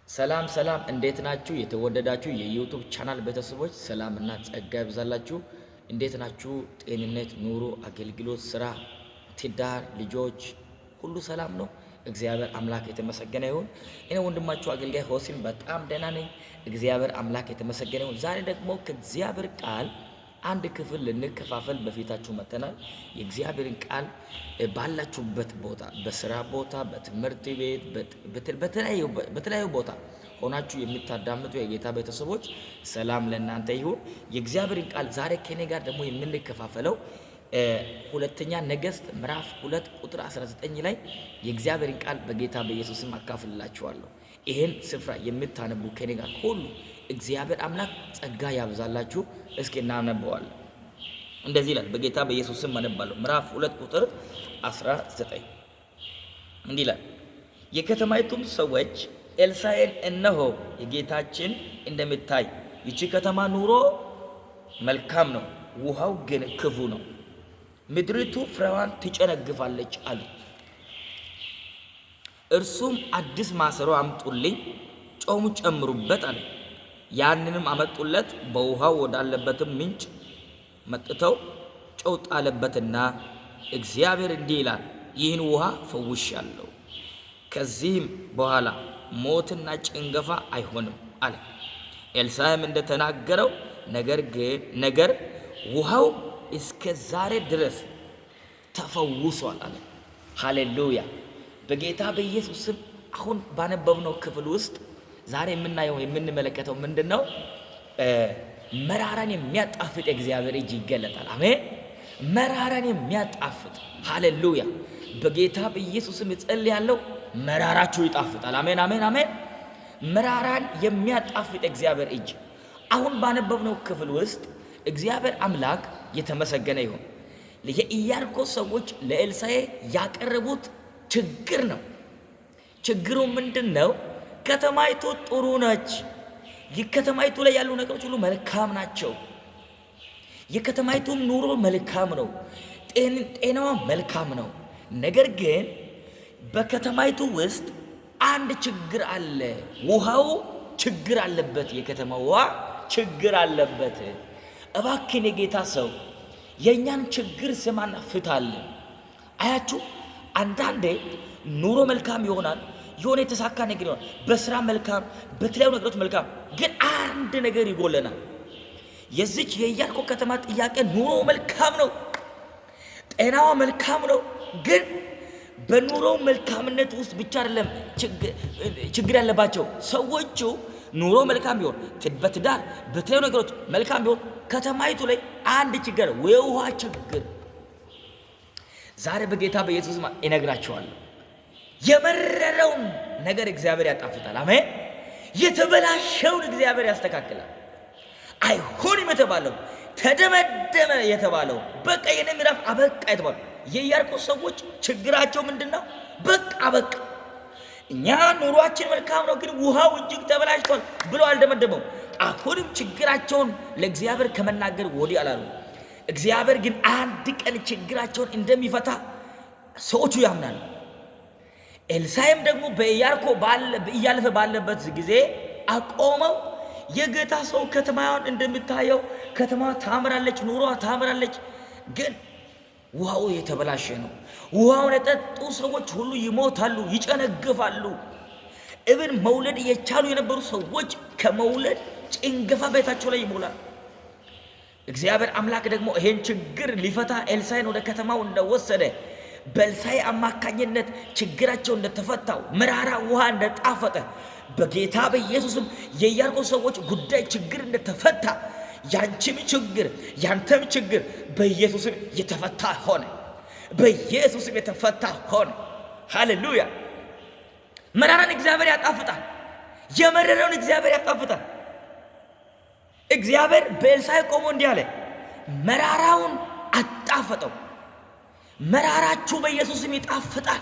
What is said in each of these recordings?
ሰላም ሰላም እንዴት ናችሁ? የተወደዳችሁ የዩቲዩብ ቻናል ቤተሰቦች ሰላምና ጸጋ ይብዛላችሁ። እንዴት ናችሁ? ጤንነት፣ ኑሮ፣ አገልግሎት፣ ስራ፣ ትዳር፣ ልጆች ሁሉ ሰላም ነው? እግዚአብሔር አምላክ የተመሰገነ ይሁን። እኔ ወንድማችሁ አገልጋይ ሆሲም በጣም ደህና ነኝ። እግዚአብሔር አምላክ የተመሰገነ ይሁን። ዛሬ ደግሞ ከእግዚአብሔር ቃል አንድ ክፍል ልንከፋፈል በፊታችሁ መጥተናል። የእግዚአብሔርን ቃል ባላችሁበት ቦታ፣ በስራ ቦታ፣ በትምህርት ቤት፣ በተለያዩ ቦታ ሆናችሁ የምታዳምጡ የጌታ ቤተሰቦች ሰላም ለእናንተ ይሁን። የእግዚአብሔርን ቃል ዛሬ ከኔ ጋር ደግሞ የምንከፋፈለው ሁለተኛ ነገሥት ምዕራፍ 2 ቁጥር 19 ላይ የእግዚአብሔርን ቃል በጌታ በኢየሱስም አካፍልላችኋለሁ። ይህን ስፍራ የምታነቡ ከኔ ጋር ሁሉ እግዚአብሔር አምላክ ጸጋ ያብዛላችሁ። እስኪ እናነበዋለን። እንደዚህ ይላል፣ በጌታ በኢየሱስም አነባለሁ። ምዕራፍ 2 ቁጥር 19 እንዲህ ይላል፣ የከተማይቱም ሰዎች ኤልሳዕን እነሆ የጌታችን እንደምታይ ይቺ ከተማ ኑሮ መልካም ነው፣ ውሃው ግን ክፉ ነው፣ ምድሪቱ ፍሬዋን ትጨነግፋለች አሉ። እርሱም አዲስ ማሰሮ አምጡልኝ፣ ጨውም ጨምሩበት አለ። ያንንም አመጡለት። በውሃው ወዳለበትም ምንጭ መጥተው ጨው ጣለበትና እግዚአብሔር እንዲህ ይላል፣ ይህን ውሃ ፈውሻለሁ፣ ከዚህም በኋላ ሞትና ጭንገፋ አይሆንም አለ። ኤልሳዕም እንደተናገረው ነገር ውሃው እስከ ዛሬ ድረስ ተፈውሷል አለ። ሃሌሉያ! በጌታ በኢየሱስም አሁን ባነበብነው ክፍል ውስጥ ዛሬ የምናየው የምንመለከተው ምንድነው? መራራን የሚያጣፍጥ እግዚአብሔር እጅ ይገለጣል። አሜን። መራራን የሚያጣፍጥ ሃሌሉያ! በጌታ በኢየሱስም እጸልያለሁ፣ መራራችሁ ይጣፍጣል። አሜን፣ አሜን፣ አሜን። መራራን የሚያጣፍጥ እግዚአብሔር እጅ አሁን ባነበብነው ክፍል ውስጥ እግዚአብሔር አምላክ የተመሰገነ ይሁን። የኢያሪኮ ሰዎች ለኤልሳዕ ያቀረቡት ችግር ነው። ችግሩ ምንድነው? ከተማይቱ ጥሩ ነች። የከተማይቱ ላይ ያሉ ነገሮች ሁሉ መልካም ናቸው። የከተማይቱም ኑሮ መልካም ነው። ጤናዋ መልካም ነው። ነገር ግን በከተማይቱ ውስጥ አንድ ችግር አለ። ውሃው ችግር አለበት። የከተማው ውሃ ችግር አለበት። እባክን የጌታ ሰው የእኛን ችግር ስማና ፍታልን። አያችሁ፣ አንዳንዴ ኑሮ መልካም ይሆናል፣ የሆነ የተሳካ ነገር ይሆናል፣ በስራ መልካም፣ በተለያዩ ነገሮች መልካም፣ ግን አንድ ነገር ይጎለናል። የዚች የኢያሪኮ ከተማ ጥያቄ ኑሮ መልካም ነው፣ ጤናዋ መልካም ነው፣ ግን በኑሮ መልካምነት ውስጥ ብቻ አይደለም ችግር ያለባቸው ሰዎቹ። ኑሮ መልካም ቢሆን፣ በትዳር በተለያዩ ነገሮች መልካም ቢሆን፣ ከተማይቱ ላይ አንድ ችግር፣ የውሃ ችግር። ዛሬ በጌታ በኢየሱስ እነግራቸዋለሁ፣ የመረረውን ነገር እግዚአብሔር ያጣፍጣል። አሜን። የተበላሸውን እግዚአብሔር ያስተካክላል። አይሆንም የተባለው ተደመደመ የተባለው በቃ የኔ ምዕራፍ አበቃ የተባለው የኢያሪኮ ሰዎች ችግራቸው ምንድነው? በቃ እኛ ኑሯችን መልካም ነው፣ ግን ውሃው እጅግ ተበላሽቷል ብሎ አልደመደመው። አሁንም ችግራቸውን ለእግዚአብሔር ከመናገር ወዲህ አላሉ። እግዚአብሔር ግን አንድ ቀን ችግራቸውን እንደሚፈታ ሰዎቹ ያምናሉ። ኤልሳዕም ደግሞ በኢያሪኮ እያለፈ ባለበት ጊዜ አቆመው። የጌታ ሰው ከተማዋን እንደምታየው ከተማዋ ታምራለች፣ ኑሮዋ ታምራለች፣ ግን ውሃው የተበላሸ ነው። ውሃውን የጠጡ ሰዎች ሁሉ ይሞታሉ፣ ይጨነግፋሉ። እብን መውለድ የቻሉ የነበሩ ሰዎች ከመውለድ ጭንገፋ ቤታቸው ላይ ይሞላል። እግዚአብሔር አምላክ ደግሞ ይሄን ችግር ሊፈታ ኤልሳዕን ወደ ከተማው እንደወሰደ፣ በኤልሳዕ አማካኝነት ችግራቸው እንደተፈታው፣ መራራ ውሃ እንደጣፈጠ፣ በጌታ በኢየሱስም የኢያሪኮ ሰዎች ጉዳይ ችግር እንደተፈታ፣ ያንቺም ችግር ያንተም ችግር በኢየሱስም የተፈታ ሆነ። በኢየሱስም የተፈታ ሆነ። ሃሌሉያ! መራራን እግዚአብሔር ያጣፍጣል። የመረረውን እግዚአብሔር ያጣፍጣል። እግዚአብሔር በኤልሳዕ ቆሞ እንዲህ አለ፣ መራራውን አጣፈጠው። መራራችሁ በኢየሱስም ይጣፍጣል።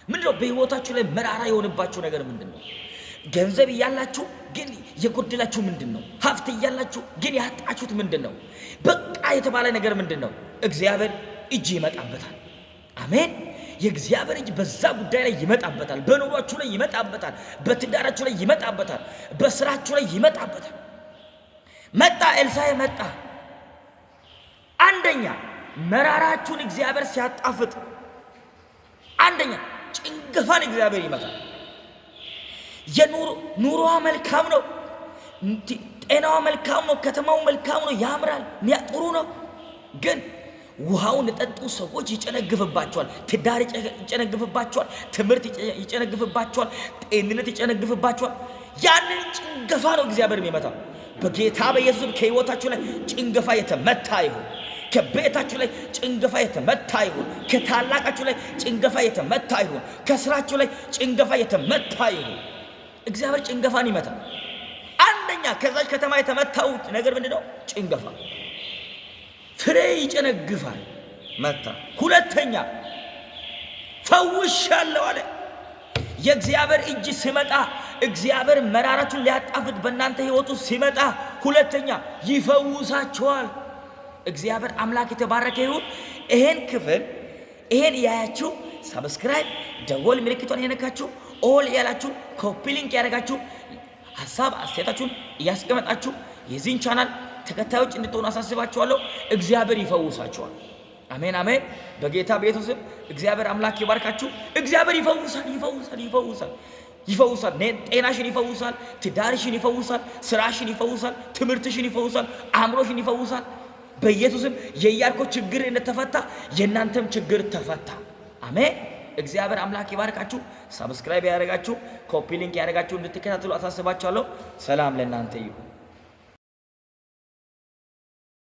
ምንድነው በህይወታችሁ ላይ መራራ የሆነባችሁ ነገር ምንድነው? ገንዘብ እያላችሁ ግን የጎደላችሁ ምንድነው? ሀብት እያላችሁ ግን ያጣችሁት ምንድነው? በቃ የተባለ ነገር ምንድነው? እግዚአብሔር እጅ ይመጣበታል። አሜን። የእግዚአብሔር እጅ በዛ ጉዳይ ላይ ይመጣበታል። በኑሯችሁ ላይ ይመጣበታል። በትዳራችሁ ላይ ይመጣበታል። በስራችሁ ላይ ይመጣበታል። መጣ፣ ኤልሳዕ መጣ። አንደኛ መራራችሁን እግዚአብሔር ሲያጣፍጥ፣ አንደኛ ጭንገፋን እግዚአብሔር ይመታል። ኑሮዋ መልካም ነው፣ ጤናዋ መልካም ነው፣ ከተማው መልካም ነው፣ ያምራል፣ ጥሩ ነው። ግን ውሃውን የጠጡ ሰዎች ይጨነግፍባቸዋል። ትዳር ይጨነግፍባቸዋል። ትምህርት ይጨነግፍባቸዋል። ጤንነት ይጨነግፍባቸዋል። ያንን ጭንገፋ ነው እግዚአብሔር የሚመታው። በጌታ በኢየሱስ ከሕይወታችሁ ላይ ጭንገፋ የተመታ ይሁን። ከቤታችሁ ላይ ጭንገፋ የተመታ ይሁን። ከታላቃችሁ ላይ ጭንገፋ የተመታ ይሁን። ከስራችሁ ላይ ጭንገፋ የተመታ ይሁን። እግዚአብሔር ጭንገፋን ይመታል። አንደኛ ከዛች ከተማ የተመታው ነገር ምንድነው? ጭንገፋ። ፍሬ ይጨነግፋል፣ መታ። ሁለተኛ ፈውሻለሁ አለ። የእግዚአብሔር እጅ ሲመጣ፣ እግዚአብሔር መራራችሁን ሊያጣፍጥ በእናንተ ሕይወቱ ሲመጣ፣ ሁለተኛ ይፈውሳችኋል። እግዚአብሔር አምላክ የተባረከ ይሁን። ይሄን ክፍል ያያችሁ ሰብስክራይብ፣ ደወል ምልክቷን የነካችሁ ኦል ያላችሁ ኮፒ ሊንክ ያደረጋችሁ ሐሳብ አስተያየታችሁን እያስቀመጣችሁ የዚህን ቻናል ተከታዮች እንድትሆኑ አሳስባችኋለሁ። እግዚአብሔር ይፈውሳችኋል። አሜን አሜን። በጌታ በኢየሱስ ስም እግዚአብሔር አምላክ ይባርካችሁ። እግዚአብሔር ይፈውሳል። ጤናሽን ይፈውሳል። ትዳርሽን ይፈውሳል። ስራሽን ይፈውሳል። ትምህርትሽን ይፈውሳል። አእምሮሽን ይፈውሳል። በኢየሱስም የኢያሪኮ ችግር እንደተፈታ የእናንተም ችግር ተፈታ። አሜን። እግዚአብሔር አምላክ ይባርካችሁ። ሰብስክራይብ ያደረጋችሁ ኮፒ ሊንክ ያደረጋችሁ እንድትከታተሉ አሳስባችኋለሁ። ሰላም ለእናንተ ይሁን።